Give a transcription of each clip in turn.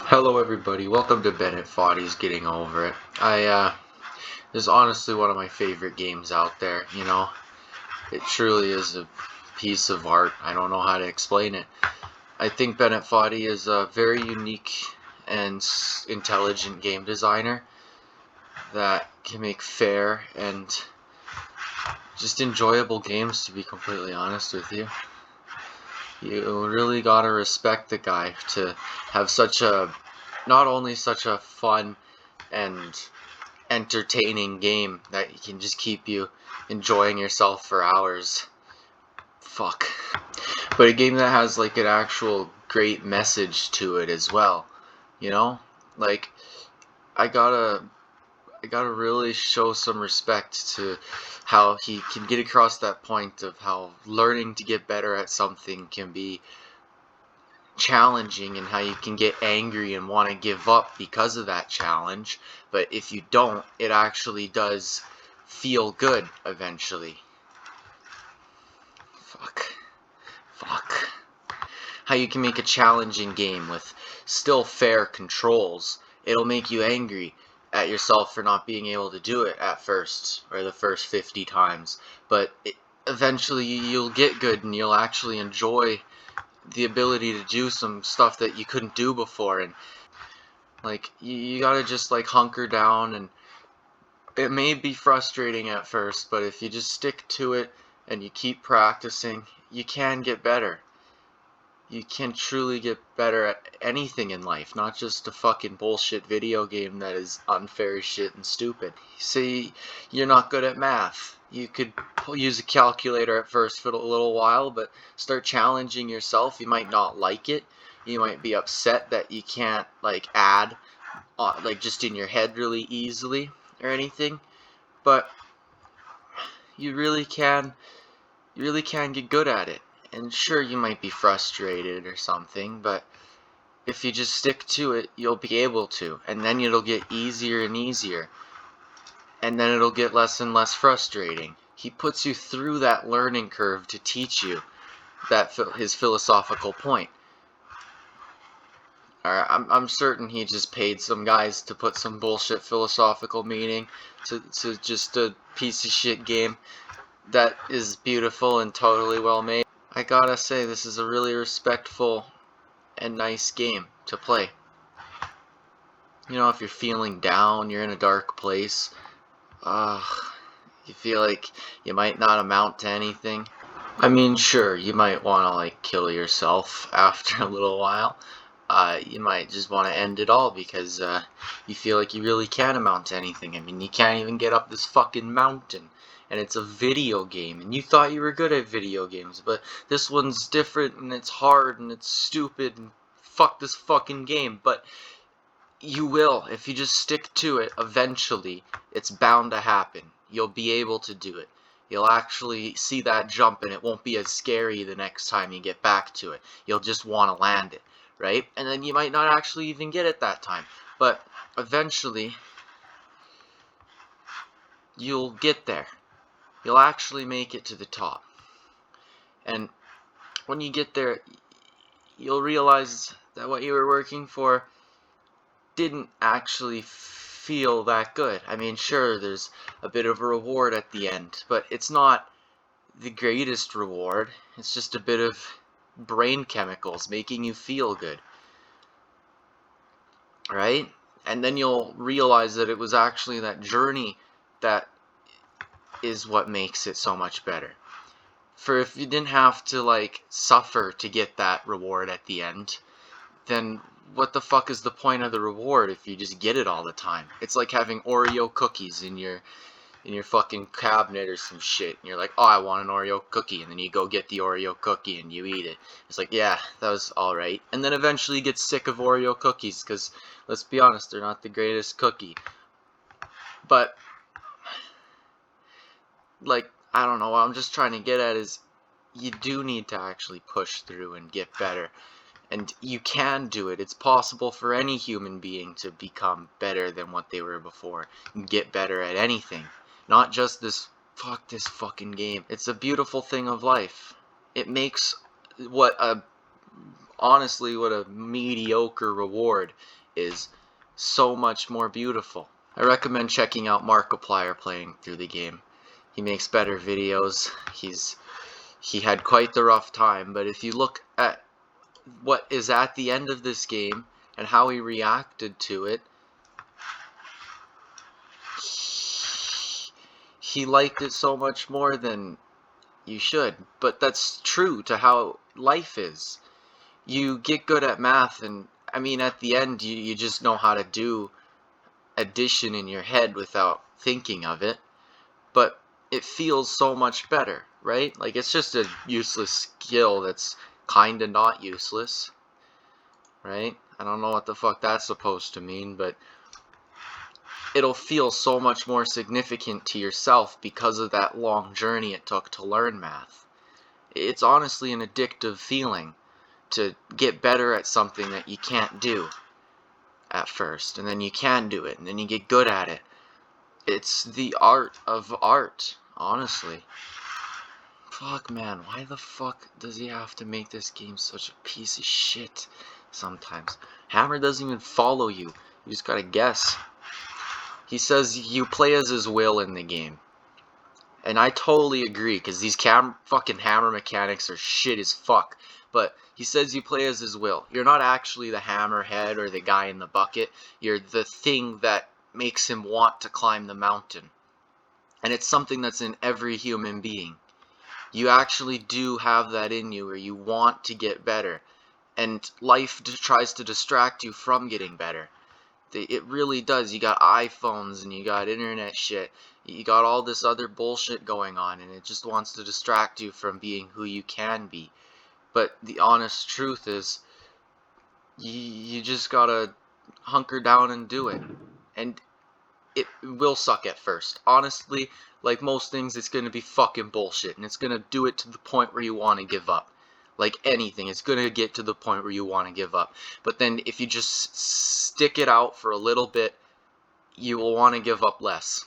Hello everybody, welcome to Bennett Foddy's Getting Over It. This is honestly one of my favorite games out there, you know. It truly is a piece of art. I don't know how to explain it. I think Bennett Foddy is a very unique and intelligent game designer that can make fair and just enjoyable games, to be completely honest with you. You really gotta respect the guy to have not only such a fun and entertaining game that can just keep you enjoying yourself for hours. Fuck. But a game that has like an actual great message to it as well. You know? Like I gotta really show some respect to how he can get across that point of how learning to get better at something can be challenging and how you can get angry and want to give up because of that challenge, but if you don't, it actually does feel good eventually. Fuck. How you can make a challenging game with still fair controls. It'll make you angry at yourself for not being able to do it at first, or the first 50 times, but eventually you'll get good and you'll actually enjoy the ability to do some stuff that you couldn't do before. And like you gotta just like hunker down, and it may be frustrating at first, but if you just stick to it and you keep practicing, you can get better. You can truly get better at anything in life, not just a fucking bullshit video game that is unfair as shit and stupid. Say you're not good at math. You could use a calculator at first for a little while, but start challenging yourself. You might not like it. You might be upset that you can't like add like just in your head really easily or anything, but you really can get good at it. And sure, you might be frustrated or something, but if you just stick to it, you'll be able to, and then it'll get easier and easier, and then it'll get less and less frustrating. He puts you through that learning curve to teach you his philosophical point. I'm certain he just paid some guys to put some bullshit philosophical meaning to just a piece of shit game that is beautiful and totally well made. I gotta say, this is a really respectful and nice game to play. You know, if you're feeling down, you're in a dark place, you feel like you might not amount to anything. I mean, sure, you might want to like kill yourself after a little while. You might just want to end it all because you feel like you really can't amount to anything. I mean, you can't even get up this fucking mountain, and it's a video game, and you thought you were good at video games, but this one's different, and it's hard, and it's stupid, and fuck this fucking game. But you will, if you just stick to it, eventually, it's bound to happen. You'll be able to do it. You'll actually see that jump, and it won't be as scary the next time you get back to it. You'll just want to land it, right? And then you might not actually even get it that time, but eventually you'll get there. You'll actually make it to the top. And when you get there, you'll realize that what you were working for didn't actually feel that good. I mean, sure, there's a bit of a reward at the end, but it's not the greatest reward. It's just a bit of brain chemicals making you feel good, right? And then you'll realize that it was actually that journey that is what makes it so much better. For if you didn't have to like suffer to get that reward at the end, then what the fuck is the point of the reward if you just get it all the time? It's like having Oreo cookies in your fucking cabinet or some shit, and you're like, oh, I want an Oreo cookie, and then you go get the Oreo cookie and you eat it. It's like, yeah, that was alright. And then eventually you get sick of Oreo cookies, because, let's be honest, they're not the greatest cookie. But, like, I don't know, what I'm just trying to get at is, you do need to actually push through and get better. And you can do it. It's possible for any human being to become better than what they were before and get better at anything. Not just this fucking game. It's a beautiful thing of life. It makes what a honestly what a mediocre reward is so much more beautiful. I recommend checking out Markiplier playing through the game. He makes better videos. He had quite the rough time, but if you look at what is at the end of this game and how he reacted to it, he liked it so much more than you should. But that's true to how life is. You get good at math, and I mean at the end you just know how to do addition in your head without thinking of it, but it feels so much better, right? Like, it's just a useless skill that's kinda not useless, right? I don't know what the fuck that's supposed to mean, but it'll feel so much more significant to yourself because of that long journey it took to learn math. It's honestly an addictive feeling to get better at something that you can't do at first, and then you can do it, and then you get good at it. It's the art of art, honestly. Fuck, man, why the fuck does he have to make this game such a piece of shit sometimes? Hammer doesn't even follow you. You just gotta guess. He says you play as his will in the game. And I totally agree, because these fucking hammer mechanics are shit as fuck. But he says you play as his will. You're not actually the hammerhead or the guy in the bucket. You're the thing that makes him want to climb the mountain. And it's something that's in every human being. You actually do have that in you where you want to get better. And life tries to distract you from getting better. It really does. You got iPhones and you got internet shit. You got all this other bullshit going on, and it just wants to distract you from being who you can be. But the honest truth is, you just gotta hunker down and do it. And it will suck at first. Honestly, like most things, it's gonna be fucking bullshit, and it's gonna do it to the point where you want to give up. Like anything, it's gonna get to the point where you want to give up. But then if you just stick it out for a little bit, you will want to give up less.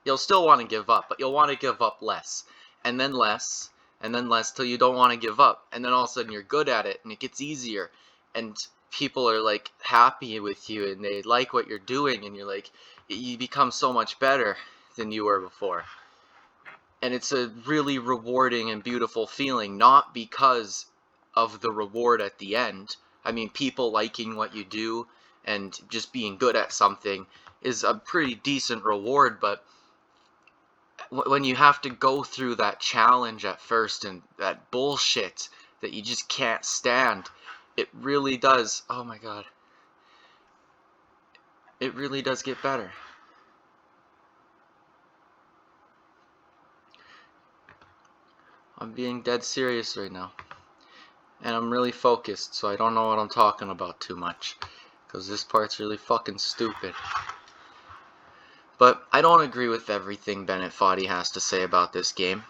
You'll still want to give up, but you'll want to give up less. And then less, and then less, till you don't want to give up. And then all of a sudden you're good at it, and it gets easier. And people are like happy with you, and they like what you're doing, and you're like, you become so much better than you were before. And it's a really rewarding and beautiful feeling, not because of the reward at the end. I mean, people liking what you do and just being good at something is a pretty decent reward, but when you have to go through that challenge at first and that bullshit that you just can't stand, it really does, oh my god, it really does get better. I'm being dead serious right now. And I'm really focused, so I don't know what I'm talking about too much. Because this part's really fucking stupid. But I don't agree with everything Bennett Foddy has to say about this game.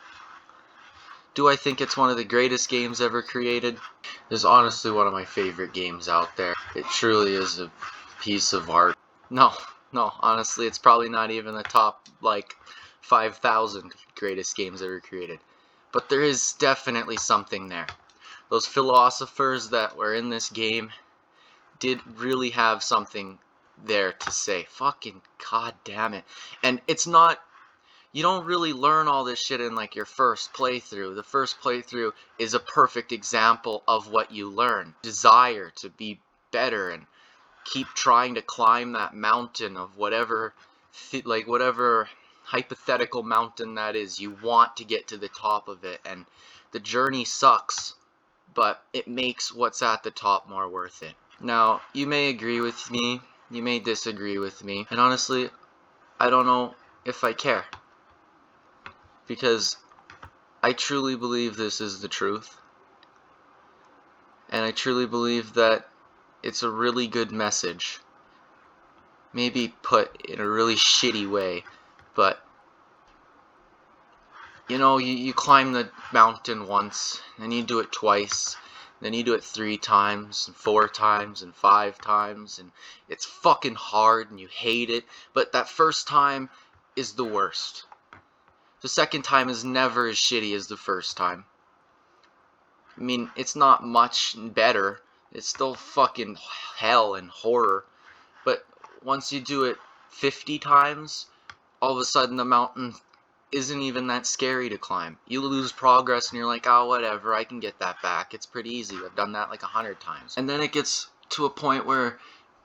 Do I think it's one of the greatest games ever created? It's honestly one of my favorite games out there. It truly is a piece of art. No, honestly, it's probably not even the top, 5,000 greatest games ever created. But there is definitely something there. Those philosophers that were in this game did really have something there to say. Fucking god damn it. And it's not, you don't really learn all this shit in your first playthrough. The first playthrough is a perfect example of what you learn. Desire to be better and keep trying to climb that mountain of whatever hypothetical mountain that is. You want to get to the top of it, and the journey sucks, but it makes what's at the top more worth it. Now, you may agree with me, you may disagree with me, and honestly, I don't know if I care. Because I truly believe this is the truth. And I truly believe that it's a really good message. Maybe put in a really shitty way, but you climb the mountain once, then you do it twice, then you do it 3 times, and 4 times, and 5 times, and it's fucking hard, and you hate it, but that first time is the worst. The second time is never as shitty as the first time. I mean, it's not much better, It's still fucking hell and horror. But once you do it 50 times, all of a sudden the mountain isn't even that scary to climb. You lose progress and you're like, oh, whatever, I can get that back. It's pretty easy. I've done that like 100 times. And then it gets to a point where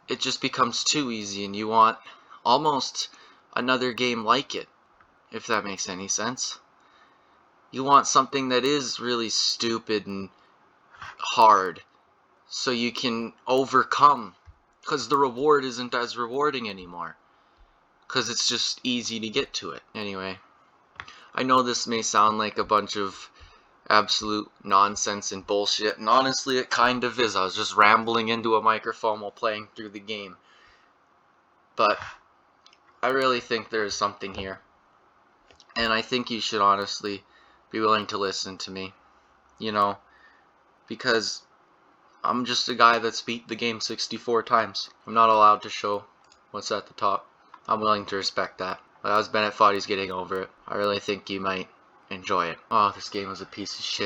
it just becomes too easy and you want almost another game like it, if that makes any sense. You want something that is really stupid and hard so you can overcome, because the reward isn't as rewarding anymore, because it's just easy to get to it. Anyway, I know this may sound like a bunch of absolute nonsense and bullshit, and honestly it kind of is. I was just rambling into a microphone while playing through the game. But I really think there is something here. And I think you should honestly be willing to listen to me. You know, because I'm just a guy that's beat the game 64 times. I'm not allowed to show what's at the top. I'm willing to respect that. But as Bennett thought he's getting over it, I really think you might enjoy it. Oh, this game was a piece of shit.